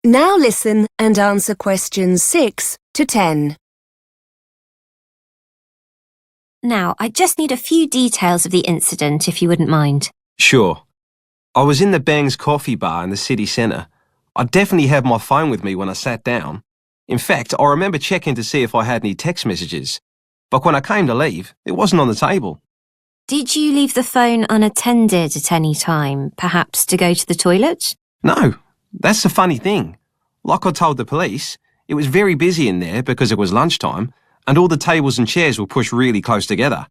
Now listen and answer questions 6 to 10. Now, I just need a few details of the incident, if you wouldn't mind. Sure. I was in the Bangs coffee bar in the city centre. I definitely had my phone with me when I sat down. In fact, I remember checking to see if I had any text messages. But when I came to leave, it wasn't on the table. Did you leave the phone unattended at any time, perhaps to go to the toilet? No, that's the funny thing. Like I told the police, it was very busy in there because it was lunchtime and all the tables and chairs were pushed really close together.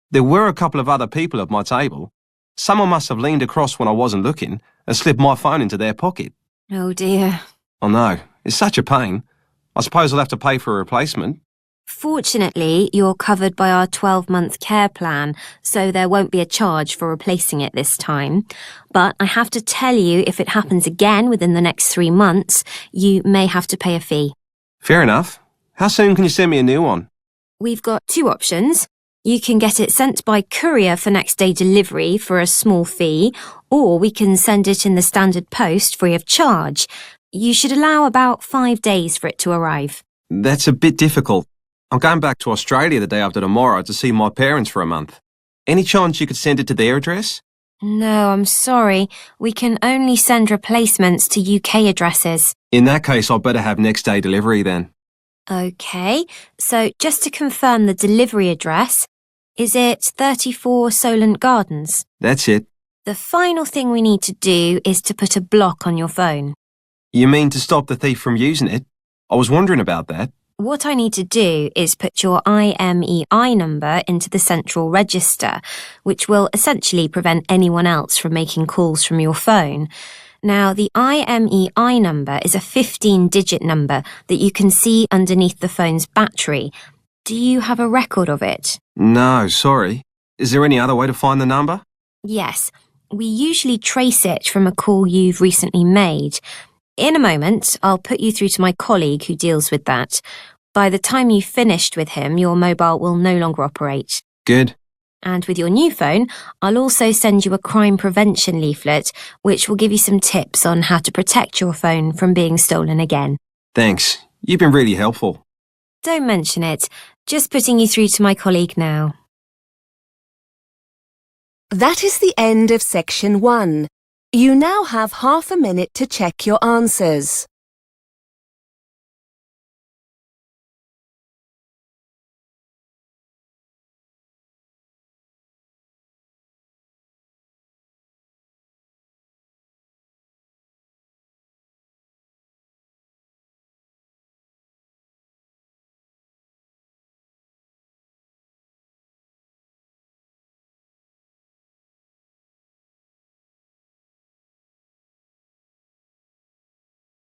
There were a couple of other people at my table. Someone must have leaned across when I wasn't looking and slipped my phone into their pocket. Oh dear. I know, it's such a pain. I suppose I'll have to pay for a replacement. Fortunately, you're covered by our 12-month care plan, so there won't be a charge for replacing it this time. But I have to tell you, if it happens again within the next 3 months, you may have to pay a fee. Fair enough. How soon can you send me a new one? We've got 2 options. You can get it sent by courier for next day delivery for a small fee, or we can send it in the standard post free of charge. You should allow about 5 days for it to arrive. That's a bit difficult. I'm going back to Australia the day after tomorrow to see my parents for a month. Any chance you could send it to their address? No, I'm sorry. We can only send replacements to UK addresses. In that case, I'd better have next day delivery then. OK, so just to confirm the delivery address, is it 34 Solent Gardens? That's it. The final thing we need to do is to put a block on your phone. You mean to stop the thief from using it? I was wondering about that. What I need to do is put your IMEI number into the central register, which will essentially prevent anyone else from making calls from your phone. Now, the IMEI number is a 15-digit number that you can see underneath the phone's battery. Do you have a record of it? No, sorry. Is there any other way to find the number? Yes. We usually trace it from a call you've recently made. In a moment, I'll put you through to my colleague who deals with that. By the time you've finished with him, your mobile will no longer operate. Good. And with your new phone, I'll also send you a crime prevention leaflet, which will give you some tips on how to protect your phone from being stolen again. Thanks. You've been really helpful. Don't mention it. Just putting you through to my colleague now. That is the end of section 1. You now have half a minute to check your answers.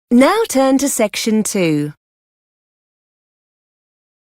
Now turn to section 2.